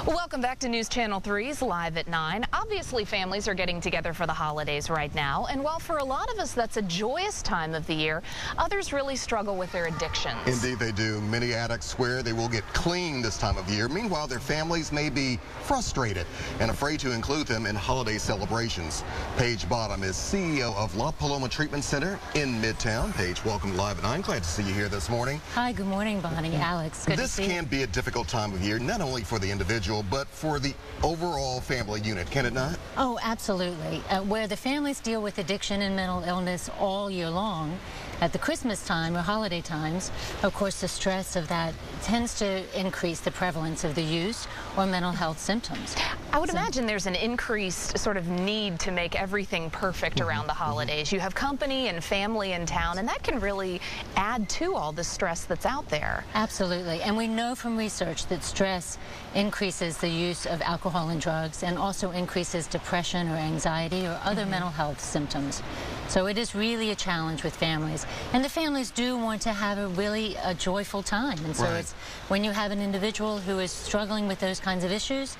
Welcome back to News Channel 3's Live at 9. Obviously, families are getting together for the holidays right now, and while for a lot of us that's a joyous time of the year, others really struggle with their addictions. Indeed they do. Many addicts swear they will get clean this time of year. Meanwhile, their families may be frustrated and afraid to include them in holiday celebrations. Paige Bottom is CEO of lapaloma Treatment Center in Midtown. Paige, welcome to Live at 9. Glad to see you here this morning. Hi, good morning, Bonnie. Alex, good to see you. This can be a difficult time of year, not only for the individual, but for the overall family unit, can it not? Oh, absolutely. Where the families deal with addiction and mental illness all year long, at the Christmas time or holiday times, of course, the stress of that tends to increase the prevalence of the use or mental health symptoms. I would imagine there's an increased sort of need to make everything perfect around the holidays. You have company and family in town, and that can really add to all the stress that's out there. Absolutely. And we know from research that stress increases the use of alcohol and drugs and also increases depression or anxiety or other mental health symptoms. So it is really a challenge with families. And the families do want to have a joyful time. And so it's when you have an individual who is struggling with those kinds of issues,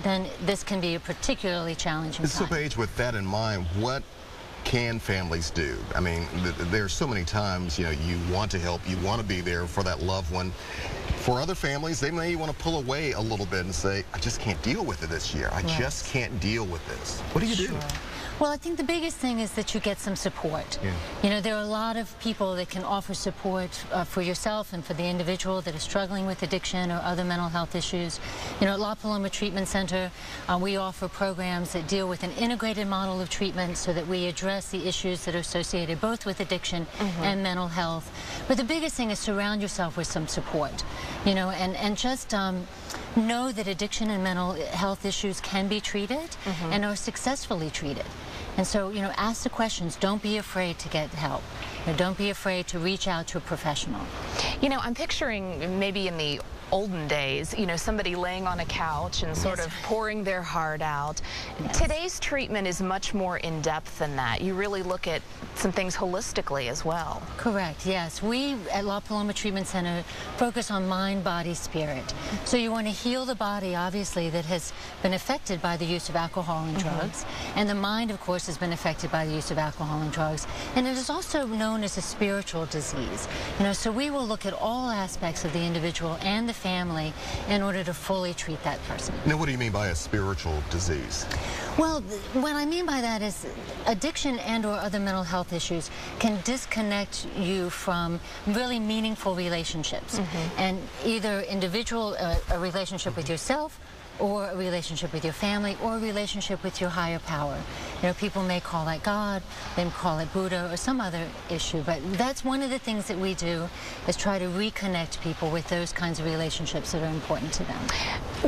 then this can be a particularly challenging time. So Paige, with that in mind, what can families do? I mean, there's so many times, you want to help, you want to be there for that loved one. For other families, they may want to pull away a little bit and say, I just can't deal with it this year. I just can't deal with this. What do you do? Well, I think the biggest thing is that you get some support. You know, there are a lot of people that can offer support for yourself and for the individual that is struggling with addiction or other mental health issues. You know, at lapaloma Treatment Center, we offer programs that deal with an integrated model of treatment so that we address the issues that are associated both with addiction and mental health. But the biggest thing is surround yourself with some support, you know, and just know that addiction and mental health issues can be treated and are successfully treated. And so, you know, ask the questions. Don't be afraid to get help. You know, don't be afraid to reach out to a professional. You know, I'm picturing maybe in the olden days, you know, somebody laying on a couch and sort of pouring their heart out. Today's treatment is much more in-depth than that. You really look at some things holistically as well. Correct, yes. We at lapaloma Treatment Center focus on mind, body, spirit. So you want to heal the body, obviously, that has been affected by the use of alcohol and drugs. And the mind, of course, has been affected by the use of alcohol and drugs. And it is also known as a spiritual disease. You know, so we will look at all aspects of the individual and the family in order to fully treat that person. Now, what do you mean by a spiritual disease? Well, what I mean by that is addiction and or other mental health issues can disconnect you from really meaningful relationships. And either individual, a relationship with yourself, or a relationship with your family, or a relationship with your higher power. You know, people may call that God, they may call it Buddha, or some other issue, but that's one of the things that we do, is try to reconnect people with those kinds of relationships that are important to them.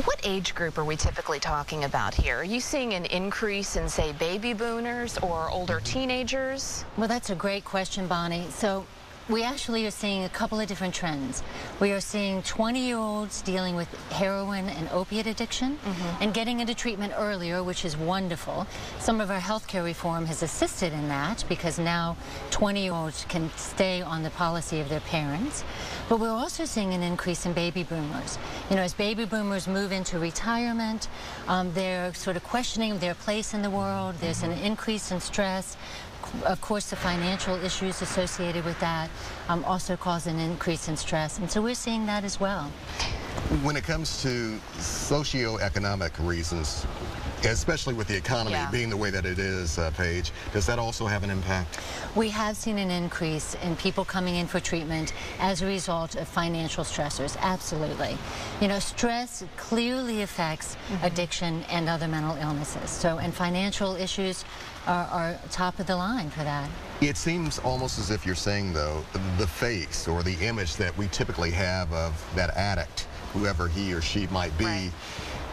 What age group are we typically talking about here? Are you seeing an increase in, say, baby boomers or older teenagers? Well, that's a great question, Bonnie. So we actually are seeing a couple of different trends. We are seeing 20-year-olds dealing with heroin and opiate addiction and getting into treatment earlier, which is wonderful. Some of our healthcare reform has assisted in that because now 20-year-olds can stay on the policy of their parents. But we're also seeing an increase in baby boomers. You know, as baby boomers move into retirement, they're sort of questioning their place in the world. There's an increase in stress. Of course, the financial issues associated with that also cause an increase in stress. And so we're seeing that as well. When it comes to socioeconomic reasons, especially with the economy being the way that it is, Paige, does that also have an impact? We have seen an increase in people coming in for treatment as a result of financial stressors, absolutely. You know, stress clearly affects addiction and other mental illnesses. So, and financial issues are top of the line for that. It seems almost as if you're saying, though, the face or the image that we typically have of that addict, whoever he or she might be,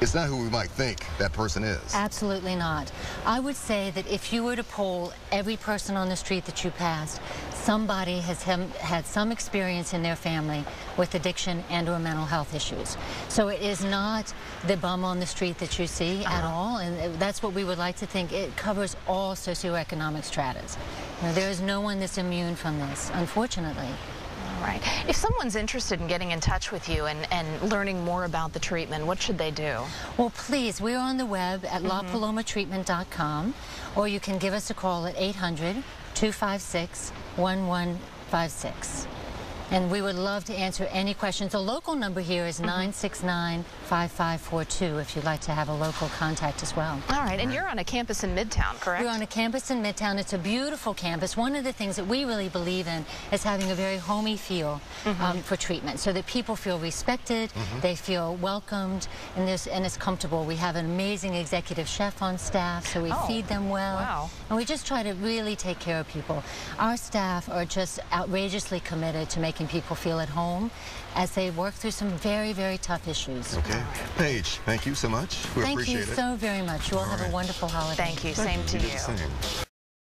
it's not who we might think that person is. Absolutely not. I would say that if you were to poll every person on the street that you passed, somebody has had some experience in their family with addiction and or mental health issues. So it is not the bum on the street that you see at all, and that's what we would like to think. It covers all socioeconomic stratas. You know, there is no one that's immune from this, unfortunately. All right. If someone's interested in getting in touch with you and learning more about the treatment, what should they do? Well, please, we're on the web at lapalomatreatment.com, or you can give us a call at 800-256-1156. And we would love to answer any questions. The local number here is 969-5542 if you'd like to have a local contact as well. All right, and you're on a campus in Midtown, correct? We're on a campus in Midtown. It's a beautiful campus. One of the things that we really believe in is having a very homey feel for treatment, so that people feel respected, they feel welcomed, and it's comfortable. We have an amazing executive chef on staff, so we feed them well. Wow. And we just try to really take care of people. Our staff are just outrageously committed to making people feel at home as they work through some very, very tough issues. Okay. Paige, thank you so much. We appreciate it. Thank you so very much. You all have a wonderful holiday. Thank you. Same to you. Same.